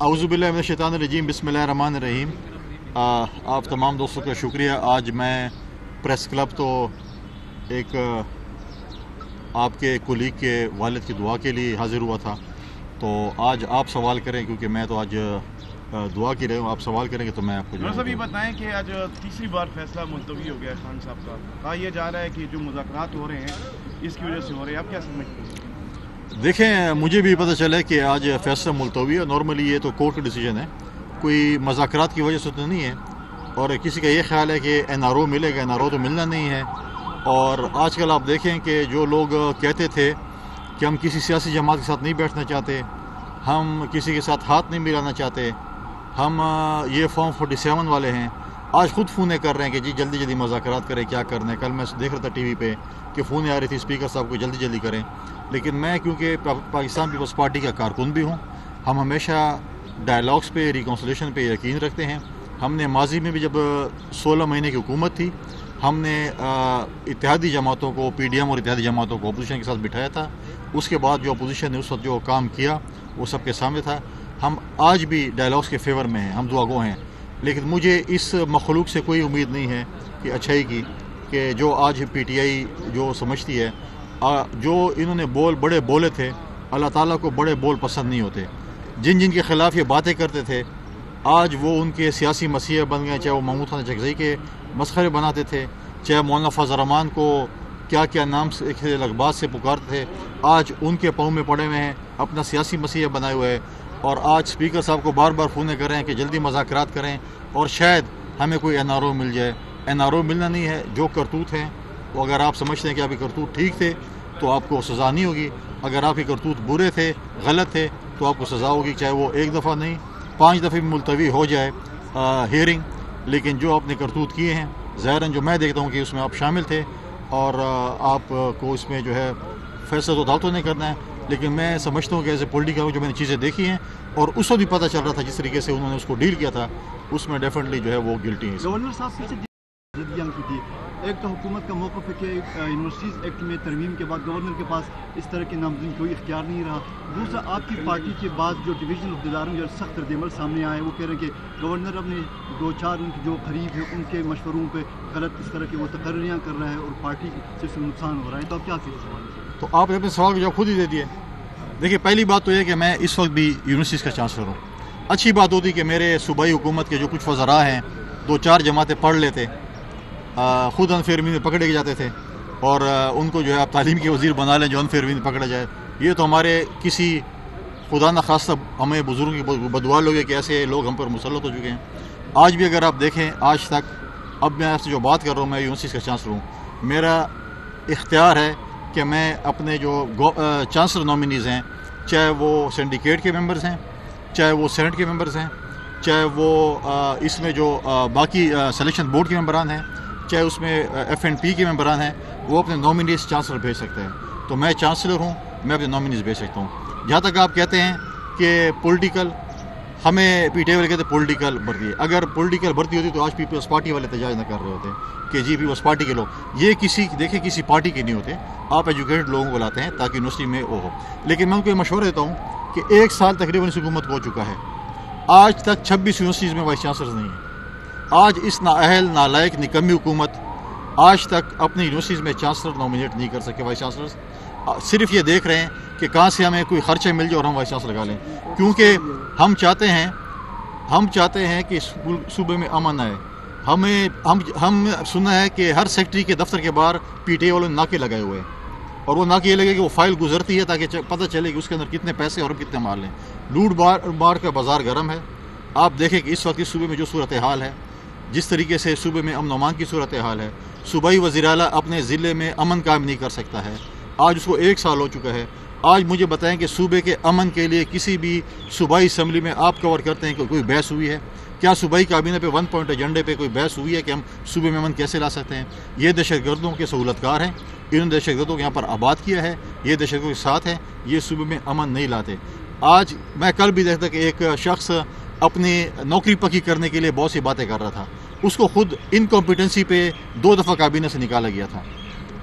औज़ुबिल्लाहि मिनश्शैतानिर्रजीम बिस्मिल्लाहिर्रहमानिर्रहीम। आप तमाम दोस्तों का शुक्रिया। आज मैं प्रेस क्लब तो एक आपके कुलीग के वालिद की दुआ के लिए हाज़िर हुआ था, तो आज आप सवाल करें क्योंकि मैं तो आज दुआ की रहे हूँ। आप सवाल करेंगे तो मैं आपको जवाब ये बताएं कि आज तीसरी बार फैसला मुलतवी हो गया खान साहब का। कहा यह जा रहा है कि जो मुज़ाकरात हो रहे हैं इसकी वजह से हो रहे हैं, आप क्या समझते हैं? देखें, मुझे भी पता चला कि आज फैसला मुलतवी है। नॉर्मली ये तो कोर्ट का डिसीजन है, कोई मज़ाकरात की वजह से तो नहीं है। और किसी का ये ख्याल है कि NRO मिलेगा, NRO तो मिलना नहीं है। और आजकल आप देखें कि जो लोग कहते थे कि हम किसी सियासी जमात के साथ नहीं बैठना चाहते, हम किसी के साथ हाथ नहीं मिलाना चाहते, हम ये फॉर्म 47 वाले हैं, आज ख़ुद फ़ोनें कर रहे हैं कि जी जल्दी जल्दी मुज़ाकरात करें, क्या करना है। कल मैं देख रहा था TV पे कि फ़ोनें आ रही थी स्पीकर साहब को जल्दी जल्दी करें। लेकिन मैं क्योंकि पाकिस्तान पीपल्स पार्टी का कारकुन भी हूँ, हम हमेशा डायलॉग्स पे, रिकॉन्सिलेशन पे यकीन रखते हैं। हमने माजी में भी जब 16 महीने की हुकूमत थी, हमने इत्तेहादी जमातों को, PDM और इत्तेहादी जमातों को अपोजिशन के साथ बिठाया था। उसके बाद जो अपोजिशन ने उस वक्त जो काम किया वो सबके सामने था। हम आज भी डायलॉग्स के फेवर में हैं, हम दुआगो हैं। लेकिन मुझे इस मखलूक से कोई उम्मीद नहीं है कि अच्छाई की, कि जो आज PTI जो समझती है, जो इन्होंने बड़े बोले थे, अल्लाह ताला को बड़े बोल पसंद नहीं होते। जिन जिन के ख़िलाफ़ ये बातें करते थे, आज वो उनके सियासी मसीह बन गए। चाहे वो महमूद खान चकज़ई के मसखरे बनाते थे, चाहे मौलाना फजल रहमान को क्या क्या नाम से लगबाज से पुकारते थे, आज उनके पाँव में पड़े हुए हैं, अपना सियासी मसीह बनाए हुए हैं। और आज स्पीकर साहब को बार बार फ़ोनें कर रहे हैं कि जल्दी मुज़ाकरात करें और शायद हमें कोई NRO मिल जाए। NRO मिलना नहीं है, जो करतूत हैं वो अगर आप समझते हैं कि आपके करतूत ठीक थे तो आपको सज़ा नहीं होगी। अगर आपके करतूत बुरे थे, गलत थे, तो आपको सज़ा होगी, चाहे वो एक दफ़ा नहीं 5 दफ़े मुलतवी हो जाए हियरिंग। लेकिन जो आपने करतूत किए हैं, ज़ाहिरन जो मैं देखता हूँ कि उसमें आप शामिल थे और आपको इसमें जो है फैसला तो दाव तो नहीं करना है। लेकिन मैं समझता हूँ कि ऐसे पॉलिटिकल जो मैंने चीज़ें देखी हैं और उस वक्त भी पता चल रहा था जिस तरीके से उन्होंने उसको डील किया था, उसमें डेफिनेटली जो है वो गिल्टी है। गवर्नर साहब की थी, एक तो हुकूमत का मौक़िफ़ है कि यूनिवर्सिटीज़ एक्ट में तरमीम के बाद गवर्नर के पास इस तरह के नामज़द कोई इख्तियार नहीं रहा। दूसरा, आपकी पार्टी के बाद जो डिवीजन अहदेदारों जो सख्त रद्द-ए-अमल सामने आए, वो कह रहे हैं कि गवर्नर अपने 2-4 उनके जो करीब हैं उनके मशवरों पे गलत इस तरह की वो तकर्रियाँ कर रहा है और पार्टी से इसमें नुकसान हो रहा है। तो आप क्या कहें सवाल? तो आपने अपने सवाल का जवाब खुद ही दे दिए। देखिए, पहली बात तो ये कि मैं इस वक्त भी यूनिवर्सिटीज़ का चांसलर हूँ। अच्छी बात होती कि मेरे सूबाई हुकूमत के जो कुछ वज़रा हैं 2-4 जमातें पढ़ लेते, ख़ुद अनफेयरमी में पकड़े जाते थे और उनको जो है आप तालीम के वज़ीर बना लें जो अनफेयरमी में पकड़ा जाए। ये तो हमारे किसी खुदा न खास्ता हमें बुज़ुर्गों की बदुआ लोग है कि ऐसे लोग हम पर मुसल्लत हो चुके हैं। आज भी अगर आप देखें, आज तक, अब मैं आपसे जो बात कर रहा हूँ, मैं यूनिवर्सिटी का चांसलर हूँ, मेरा इख्तियार है कि मैं अपने जो चांसलर नॉमिनीज़ हैं, चाहे वो सिंडिकेट के मेंबर्स हैं, चाहे वो सेनेट के मेंबर्स हैं, चाहे वो इसमें जो बाकी सिलेक्शन बोर्ड के मेंबरान हैं, चाहे उसमें FNP के मेंबरान हैं, वो अपने नॉमिनीज़ चांसलर भेज सकते हैं। तो मैं चांसलर हूँ, मैं अपने नॉमिनीज़ भेज सकता हूँ। जहाँ तक आप कहते हैं कि पॉलिटिकल, हमें PTI वाले कहते हैं पॉलिटिकल भर्ती है। अगर पॉलिटिकल भर्ती होती तो आज पीपल्स पार्टी वाले एहतजाज न कर रहे होते कि जी पीपल्स पार्टी के लोग। ये किसी पार्टी के नहीं होते, आप एजुकेटेड लोगों को लाते हैं ताकि यूनिवर्सिटी में वो हो। लेकिन मैं उनको ये मशवरा देता हूँ कि 1 साल तकरीबन इस हुकूमत को हो चुका है, आज तक 26 यूनिवर्सिटीज़ में वाइस चांसलर नहीं है। आज इस नाअहल, नालायक, निकम्मी हुकूमत आज तक अपनी यूनिवर्सिटीज़ में चांसलर नॉमिनेट नहीं कर सके। वाइस चांसलर सिर्फ ये देख रहे हैं कि कहाँ से हमें कोई खर्चा मिल जाए और हम वाइस चांसलर लगा लें, क्योंकि हम चाहते हैं कि सूबे में अमन आए। हम सुना है कि हर सेक्रेटरी के दफ्तर के बाहर PTI वालों ने नाके लगाए हुए हैं और वो नाके ये लगे कि वो फाइल गुजरती है ताकि पता चले कि उसके अंदर कितने पैसे और कितने माल हैं। लूट मार का बाजार गर्म है। आप देखें कि इस वक्त इस सूबे में जो सूरत हाल है, जिस तरीके से सूबे में अमन अमान की सूरत हाल है, सूबाई वज़ीर आला अपने ज़िले में अमन कायम नहीं कर सकता है। आज उसको 1 साल हो चुका है। आज मुझे बताएं कि सूबे के अमन के लिए किसी भी सूबाई असम्बली में आप कवर करते हैं कि कोई बहस हुई है? क्या सूबाई काबीना पे 1 पॉइंट एजेंडे पे कोई बहस हुई है कि हम सूबे में अमन कैसे ला सकते हैं? ये दहशतगर्दों के सहूलतकार हैं, इन्होंने दहशतगर्दों को यहाँ पर आबाद किया है, ये दहशतगर्दों के साथ हैं, ये सूबे में अमन नहीं लाते। आज मैं कल भी देखता कि एक शख्स अपनी नौकरी पक्की करने के लिए बहुत सी बातें कर रहा था, उसको खुद इनकॉम्पिटेंसी पे 2 दफ़ा काबीना से निकाला गया था।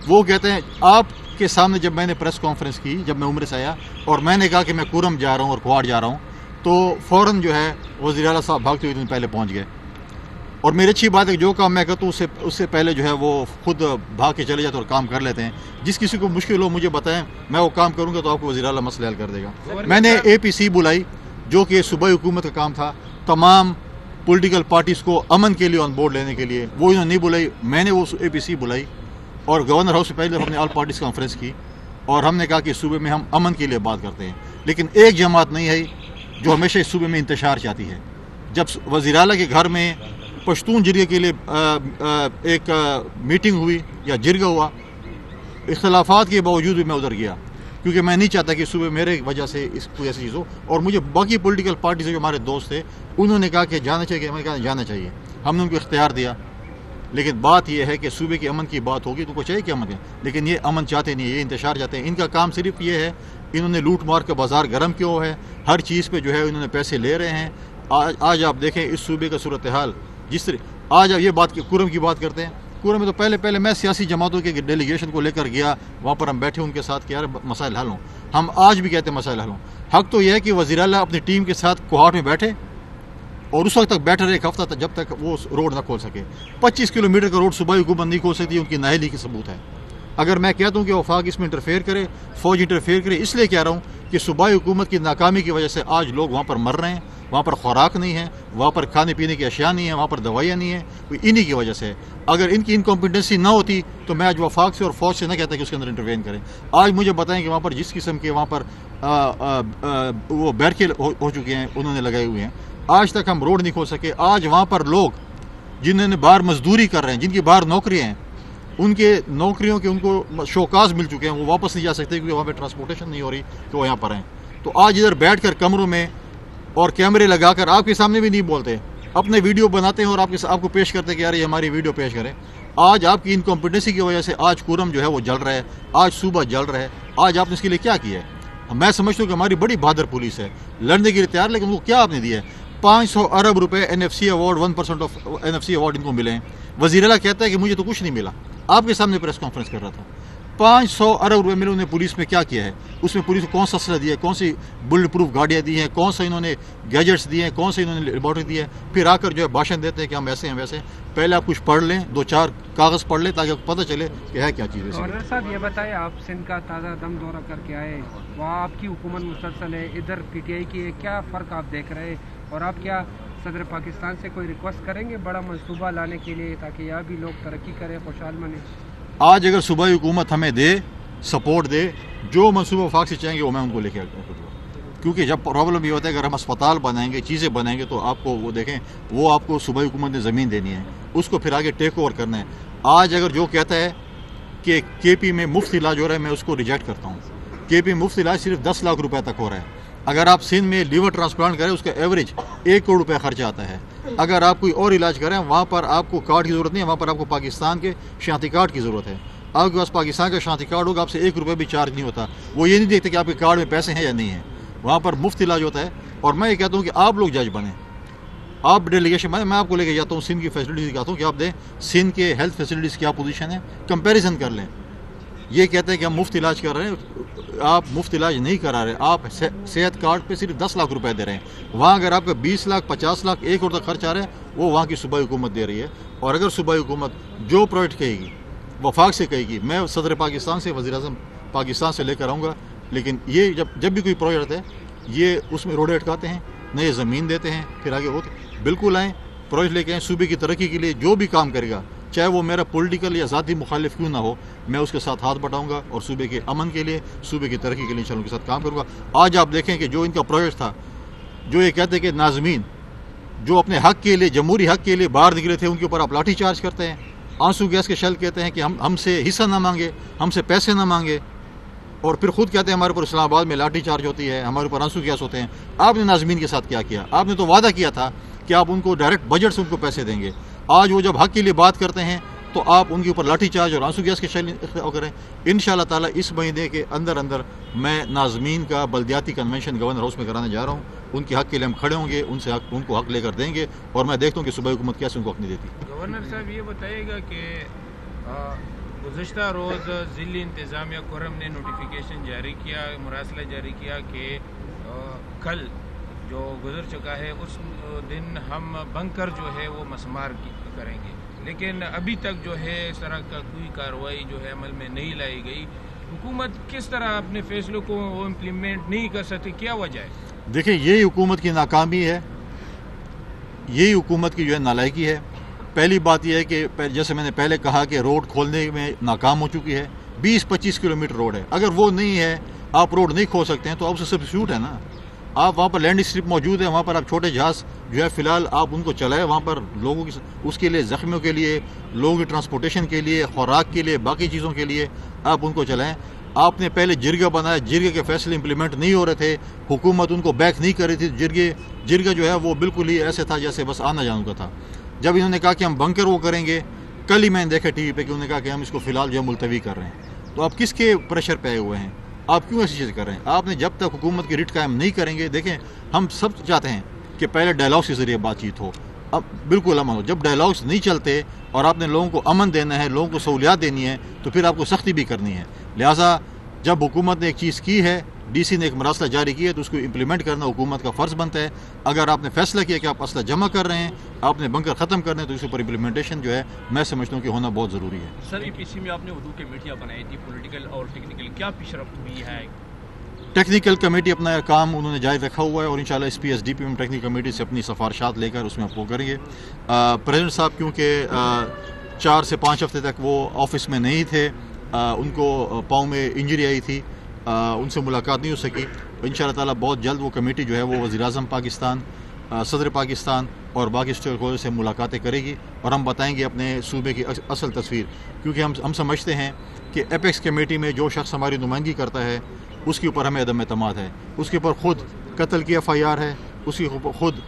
वो कहते हैं आपके सामने, जब मैंने प्रेस कॉन्फ्रेंस की, जब मैं उम्र से आया और मैंने कहा कि मैं कुरम जा रहा हूँ और क्वाड जा रहा हूँ, تو فوراً جو ہے وزیر اعلیٰ صاحب بھاگتے ہوئے پہلے پہنچ گئے. اور میری اچھی بات ہے کہ جو کام میں کرتا ہوں اس سے پہلے جو ہے وہ خود بھاگ کے چلے جاتے اور کام کر لیتے ہیں. جس کسی کو مشکل ہو مجھے بتائیں, میں وہ کام کروں گا تو آپ کو وزیر اعلیٰ مسئلہ حل کر دے گا. میں نے APC بلائی جو کہ صوبائی حکومت کا کام تھا, تمام پولیٹیکل پارٹیز کو امن کے لیے آن بورڈ لینے کے لیے. وہ انہوں نے نہیں بلائی, میں نے وہ APC بلائی اور گورنر ہاؤس سے پہلے ہم نے آل پارٹیز کانفرنس کی اور ہم نے کہا کہ صوبے میں ہم امن کے لیے بات کرتے ہیں. لیکن ایک جماعت نہیں ہے جو ہمیشہ اس صوبے میں انتشار چاہتی ہے. جب وزیر اعلیٰ کے گھر میں پشتون جرگے کے لیے ایک میٹنگ ہوئی یا جرگہ ہوا, اختلافات کے باوجود بھی میں ادھر گیا کیونکہ میں نہیں چاہتا کہ صوبے میرے وجہ سے کوئی ایسی چیز ہو. اور مجھے باقی پولیٹیکل پارٹی سے جو ہمارے دوست تھے انہوں نے کہا کہ جانا چاہیے, میں کہا جانا چاہیے. ہم نے ان کو اختیار دیا. لیکن بات یہ ہے کہ صوبے کے امن کی بات ہوگی تو کو چاہیے کہ امن ہے, لیکن یہ امن چاہتے نہیں, یہ انتشار چاہتے ہیں. ان کا کام صرف یہ ہے, انہوں نے لوٹ مار کا بازار گرم کیوں ہے, ہر چیز پہ جو ہے انہوں نے پیسے لے رہے ہیں. آج آپ دیکھیں اس صوبے کا صورتحال جس طرح, آج آپ یہ بات کرم کی بات کرتے ہیں. کرم میں تو پہلے میں سیاسی جماعتوں کے ڈیلیگیشن کو لے کر گیا, وہاں پر ہم بیٹھے ان کے ساتھ کہ یار مسائل حل ہوں. ہم آج بھی کہتے ہیں مسائل حل ہوں. حق تو یہ ہے کہ وزیر اعلیٰ اپنی ٹیم کے ساتھ کوہاٹ میں بیٹھے اور اس وقت تک بیٹھے رہے, ایک ہفتہ تک, جب تک وہ روڈ نہ کھول سکے. 25 کلومیٹر کا روڈ صوبائی حکومت نہیں کھول سکتی, ان کی نااہلی کی ثبوت ہے. اگر میں کہتا ہوں کہ وفاق اس میں انٹرفیئر کرے, فوج انٹرفیئر کرے, اس لیے کہہ رہا ہوں کہ صوبائی حکومت کی ناکامی کی وجہ سے آج لوگ وہاں پر مر رہے ہیں, وہاں پر خوراک نہیں ہے, وہاں پر کھانے پینے کی اشیاء نہیں ہے, وہاں پر دوائیاں نہیں ہیں, انہی کی وجہ سے. اگر ان کی انکمپیٹنسی نہ ہوتی تو میں آج وفاق سے اور فوج سے نہ کہتا کہ اس کے اندر انٹروین کریں. آج مجھے بتائیں کہ وہاں پر جس قسم کے وہاں پر وہ بیرکے ہو چکے ہیں, انہوں نے لگائے ہوئے ہیں, آج تک ہم روڈ نہیں کھول سکے. آج وہاں پر لوگ جنہوں نے باہر مزدوری کر رہے ہیں, جن کی باہر نوکریاں ہیں, ان کے نوکریوں کے ان کو شوکاز مل چکے ہیں, وہ واپس نہیں جا سکتے کیونکہ وہاں پہ ٹرانسپورٹیشن نہیں ہو رہی کہ وہ یہاں پر ہیں. تو آج ادھر بیٹھ کر کمروں میں اور کیمرے لگا کر آپ کے سامنے بھی نہیں بولتے, اپنے ویڈیو بناتے ہیں اور آپ کو پیش کرتے ہیں کہ یار یہ ہماری ویڈیو پیش کریں. آج آپ کی انکمپیٹنسی کی وجہ سے آج کرم جو ہے وہ جل رہا ہے, آج صوبہ جل رہا ہے. آج آپ نے اس کے لیے کیا کیا ہے؟ میں سمجھتا ہوں کہ ہماری بڑی بہادر پولیس ہے, لڑنے کے لیے تیار, لیکن وہ کیا آپ نے دیا ہے؟ 500 ارب روپے NFC award, 1% of NFC award ان کو ملے ہیں. وزیر اعلیٰ کہتا ہے کہ مجھے تو کچھ نہیں ملا, آپ کے سامنے پریس کانفرنس کر رہا تھا. 500 ارب روپے ملے انہیں. پولیس میں کیا کیا ہے؟ اس میں پولیس کو کون سا اسلحہ دیا ہے, کون سی بلٹ پروف گاڑیاں دی ہیں, کون سا انہوں نے گیجٹس دیے ہیں, کون سے انہوں نے لیبارٹری دی ہے. پھر آ کر جو ہے بھاشن دیتے ہیں کہ ہم ایسے ہیں ویسے ہیں. پہلے آپ کچھ پڑھ لیں, 2-4 کاغذ پڑھ لیں تاکہ آپ کو پتہ چلے کہ ہے کیا چیز ہے. گورنر صاحب یہ بتائیں, آپ سندھ کا تازہ دم دورہ کر کے آئے, وہاں آپ کی حکومت مسلسل ہے, ادھر PTI کی کیا فرق آپ دیکھ رہے ہیں, اور آپ کیا صدر پاکستان سے کوئی ریکویسٹ کریں گے بڑا منصوبہ لانے کے لیے تاکہ یہاں بھی لوگ ترقی کریں, خوشحال بنیں؟ آج اگر صوبائی حکومت ہمیں دے, سپورٹ دے, جو منصوبہ وفاق سے چاہیں گے وہ میں ان کو لے کے آؤں گا. کیونکہ جب پرابلم یہ ہوتا ہے اگر ہم اسپتال بنائیں گے, چیزیں بنائیں گے, تو آپ کو وہ دیکھیں, وہ آپ کو صوبائی حکومت نے زمین دینی ہے, اس کو پھر آگے ٹیک اوور کرنا ہے. آج اگر جو کہتا ہے کہ KP میں مفت علاج ہو رہا ہے, میں اس کو ریجیکٹ کرتا ہوں. KP میں مفت علاج صرف 10 لاکھ روپے تک ہو رہا ہے. اگر آپ سندھ میں لیور ٹرانسپلانٹ کریں, اس کا ایوریج 1 کروڑ روپے خرچہ آتا ہے. اگر آپ کوئی اور علاج کریں, وہاں پر آپ کو کارڈ کی ضرورت نہیں ہے, وہاں پر آپ کو پاکستان کے شناختی کارڈ کی ضرورت ہے. آپ کے پاس پاکستان کا شناختی کارڈ ہوگا, آپ سے 1 روپے بھی چارج نہیں ہوتا. وہ یہ نہیں دیکھتے کہ آپ کے کارڈ میں پیسے ہیں یا نہیں ہیں, وہاں پر مفت علاج ہوتا ہے. اور میں یہ کہتا ہوں کہ آپ لوگ جج بنیں, آپ ڈیلیگیشن بنیں. میں آپ کو لے کے جاتا ہوں سندھ کی فیسلٹیز دکھاتا ہوں کہ آپ دیں سندھ کے ہیلتھ فیسلٹیز کیا پوزیشن ہے, کمپیریزن کر لیں. یہ کہتے ہیں کہ ہم مفت علاج کر رہے ہیں, آپ مفت علاج نہیں کرا رہے, آپ صحت کارڈ پہ صرف 10 لاکھ روپے دے رہے ہیں. وہاں اگر آپ کا 20 لاکھ 50 لاکھ 1 کروڑ تک خرچ آ رہا ہے, وہ وہاں کی صوبائی حکومت دے رہی ہے. اور اگر صوبائی حکومت جو پروجیکٹ کہے گی, وفاق سے کہے گی, میں صدر پاکستان سے, وزیر اعظم پاکستان سے لے کر آؤں گا. لیکن یہ جب بھی کوئی پروجیکٹ ہے, یہ اس میں روڈیں اٹکاتے ہیں, نئے زمین دیتے ہیں, پھر آگے ہوتے. بالکل آئیں, پروجیکٹ لے کے آئیں. صوبے کی ترقی کے لیے جو بھی کام کرے گا, چاہے وہ میرا پولیٹیکل یا ذاتی مخالف کیوں نہ ہو, میں اس کے ساتھ ہاتھ بٹاؤں گا اور صوبے کے امن کے لیے, صوبے کی ترقی کے لیے انشاءاللہ ان کے ساتھ کام کروں گا. آج آپ دیکھیں کہ جو ان کا پروجیکٹ تھا, جو یہ کہتے ہیں کہ ناظمین جو اپنے حق کے لیے, جمہوری حق کے لیے باہر نکلے تھے, ان کے اوپر آپ لاٹھی چارج کرتے ہیں, آنسو گیس کے شل کہتے ہیں کہ ہم سے حصہ نہ مانگے, ہم سے پیسے نہ مانگے, اور پھر خود کہتے ہیں ہمارے اوپر اسلام آباد میں لاٹھی چارج ہوتی ہے, ہمارے اوپر آنسو گیس ہوتے ہیں. آپ نے ناظمین کے ساتھ کیا کیا؟ آپ نے تو وعدہ کیا تھا کہ آپ ان کو ڈائریکٹ بجٹ سے ان کو پیسے دیں گے. آج وہ جب حق کے لیے بات کرتے ہیں تو آپ ان کے اوپر لاٹھی چارج اور آنسو گیس کے شل کریں. انشاءاللہ تعالیٰ اس مہینے کے اندر میں ناظمین کا بلدیاتی کنونشن گورنر ہاؤس میں کرانے جا رہا ہوں. ان کے حق کے لیے ہم کھڑے ہوں گے, ان کو حق لے کر دیں گے, اور میں دیکھتا ہوں کہ صوبائی حکومت کیسے ان کو حق نہیں دیتی. گورنر صاحب یہ بتائیے گا کہ گزشتہ روز ضلعی انتظامیہ کرم نے نوٹیفیکیشن جاری کیا, مراسلہ جاری کیا کہ کل जो गुजर चुका है उस दिन हम बंकर जो है वो मसमार करेंगे, लेकिन अभी तक जो है इस तरह का कोई कार्रवाई जो है अमल में नहीं लाई गई। हुकूमत किस तरह अपने फैसलों को वो इम्प्लीमेंट नहीं कर सकती, क्या वजह है? देखिए, यही हुकूमत की नाकामी है, यही हुकूमत की जो है नालायकी है। पहली बात यह है कि जैसे मैंने पहले कहा कि रोड खोलने में नाकाम हो चुकी है। 20-25 किलोमीटर रोड है, अगर वो नहीं है, आप रोड नहीं खोल सकते हैं तो आपसे सब्स्टिट्यूट है ना। आप वहाँ पर लैंड स्ट्रिप मौजूद है, वहाँ पर आप छोटे जहाज़ जो है फ़िलहाल आप उनको चलाएं, वहाँ पर लोगों की उसके लिए ज़ख्मियों के लिए, लोगों की ट्रांसपोर्टेशन के लिए, खुराक के लिए, बाकी चीज़ों के लिए आप उनको चलाएं। आपने पहले जिरगा बनाया, जिरगे के फैसले इंप्लीमेंट नहीं हो रहे थे, हुकूमत उनको बैक नहीं कर रही थी। जिरगा जो है वो बिल्कुल ही ऐसे था जैसे बस आना जाना का था। जब इन्होंने कहा कि हम बंकर वो करेंगे, कल ही मैंने देखा टीवी पे कि उन्होंने कहा कि हम इसको फ़िलहाल जो है मुलतवी कर रहे हैं। तो आप किसके प्रेशर पे आए हुए हैं? आप क्यों ऐसी चीज़ कर रहे हैं? आपने जब तक हुकूमत की रिट कायम नहीं करेंगे, देखें हम सब चाहते हैं कि पहले डायलॉग्स के ज़रिए बातचीत हो, अब बिल्कुल अमन हो। जब डायलॉग्स नहीं चलते और आपने लोगों को अमन देना है, लोगों को सहूलियात देनी है, तो फिर आपको सख्ती भी करनी है। लिहाजा जब हुकूमत ने एक चीज़ की है, डीसी ने एक मरासला जारी किया है, तो उसको इम्प्लीमेंट करना हुकूमत का फ़र्ज़ बनता है। अगर आपने फैसला किया कि आप असला जमा कर रहे हैं, आपने बंकर ख़त्म करने, तो इसके ऊपर इम्प्लीमेंटेशन जो है मैं समझता हूँ कि होना बहुत ज़रूरी है। सर, APC में आपने उर्दू कमेटियाँ बनाई थी, पॉलिटिकल और टेक्निकल, क्या पेशरफ्त हुई है? टेक्निकल कमेटी अपना काम उन्होंने जारी रखा हुआ है और इंशाल्लाह इस PSDP में टेक्निकल कमेटी से अपनी सिफारिशात लेकर उसमें आपको करेंगे। प्रेसिडेंट साहब क्योंकि 4 से 5 हफ्ते तक वो ऑफिस में नहीं थे, उनको पाँव में इंजरी आई थी, उनसे मुलाकात नहीं हो सकी। इंशाल्लाह ताला बहुत जल्द वो कमेटी जो है वो वज़ीर-ए-आज़म पाकिस्तान, सदर पाकिस्तान और बाकी स्टेक होल्डर से मुलाकातें करेगी और हम बताएंगे अपने सूबे की असल तस्वीर। क्योंकि हम समझते हैं कि एपेक्स कमेटी में जो शख्स हमारी नुमाइंदगी करता है उसके ऊपर हमें अदम एतमाद है, उसके ऊपर ख़ुद कत्ल की FIR है, उसके ऊपर ख़ुद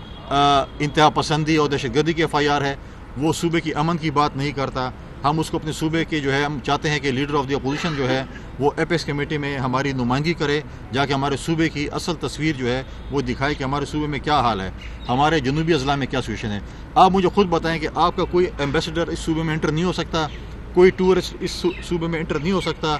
इंतहा पसंदी और दहशतगर्दी की FIR है, वो सूबे की अमन की बात नहीं करता। हम उसको अपने सूबे के जो है हम चाहते हैं कि लीडर ऑफ द अपोजिशन जो है वो एपेक्स कमेटी में हमारी नुमाइंदगी करे, जाके हमारे सूबे की असल तस्वीर जो है वो दिखाए कि हमारे सूबे में क्या हाल है, हमारे जनूबी अजला में क्या सिचुएशन है। आप मुझे खुद बताएं कि आपका कोई एम्बेसडर इस सूबे में एंटर नहीं हो सकता, कोई टूरिस्ट इस सूबे में एंटर नहीं हो सकता,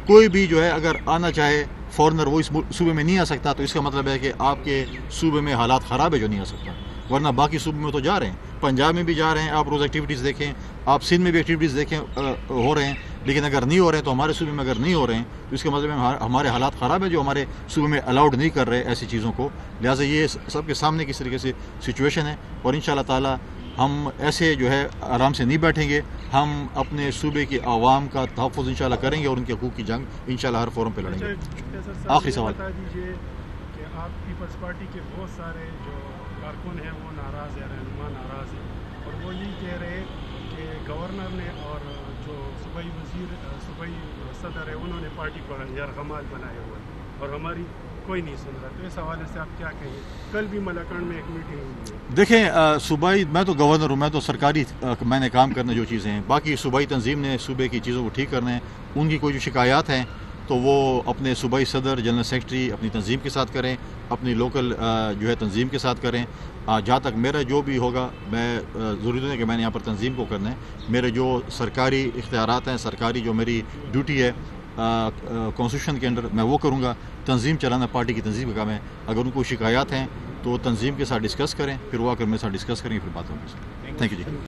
कोई भी जो है अगर आना चाहे फॉरनर वो इस सूबे में नहीं आ सकता। तो इसका मतलब है कि आपके सूबे में हालात ख़राब है जो नहीं आ सकता, वरना बाकी सूबे में तो जा रहे हैं, पंजाब में भी जा रहे हैं, आप रोज़ एक्टिविटीज़ देखें, आप सिंध में भी एक्टिविटीज़ देखें हो रहे हैं। लेकिन अगर नहीं हो रहे हैं तो हमारे सूबे में अगर नहीं हो रहे हैं तो इसका मतलब है हमारे हालात ख़राब है जो हमारे सूबे में अलाउड नहीं कर रहे ऐसी चीज़ों को। लिहाजा ये सबके सामने किस तरीके से सिचुएशन है और इंशाल्लाह ताला हम ऐसे जो है आराम से नहीं बैठेंगे, हम अपने सूबे की आवाम का तहफ़्फ़ुज़ इंशाल्लाह करेंगे और उनके हकूक़ की जंग इंशाल्लाह हर फोरम पे लड़ेंगे। आखिरी सवाल, बता दीजिए कि आप पीपल्स पार्टी के बहुत सारे जो कारकुन हैं वो नाराज़ है, रहनुमा नाराज़ है और वो यही कह रहे हैं कि गवर्नर ने और जो सूबाई सदर है उन्होंने पार्टी को यारगमाल बनाया हुआ है और हमारी कोई नहीं सुन रहा। तो इस हवाले से आप क्या कहेंगे? कल भी मलाकंड में एक मीटिंग हुई है। देखें, सूबाई मैं तो गवर्नर हूँ, मैं तो सरकारी मैंने काम करना जो चीज़ें हैं, बाकी सूबाई तंजीम ने सूबे की चीज़ों को ठीक करना है। उनकी कोई जो शिकायत हैं तो वो अपने सूबाई सदर, जनरल सेक्रेटरी अपनी तंजीम के साथ करें, अपनी लोकल जो है तंजीम के साथ करें। जहाँ तक मेरा जो भी होगा, मैं ज़रूरी नहीं है कि मैंने यहाँ पर तंजीम को करना है, मेरे जो सरकारी इख्तियारात हैं, सरकारी जो मेरी ड्यूटी है कॉन्स्टिट्यूशन के अंडर, मैं वो करूँगा। तंजीम चलाना पार्टी की तंजीम का काम है। अगर उनको शिकायत हैं तो तंजीम के साथ डिस्कस करें, फिर वो आकर मेरे साथ डिस्कस करेंगे, फिर बात होगी। Thank you ji.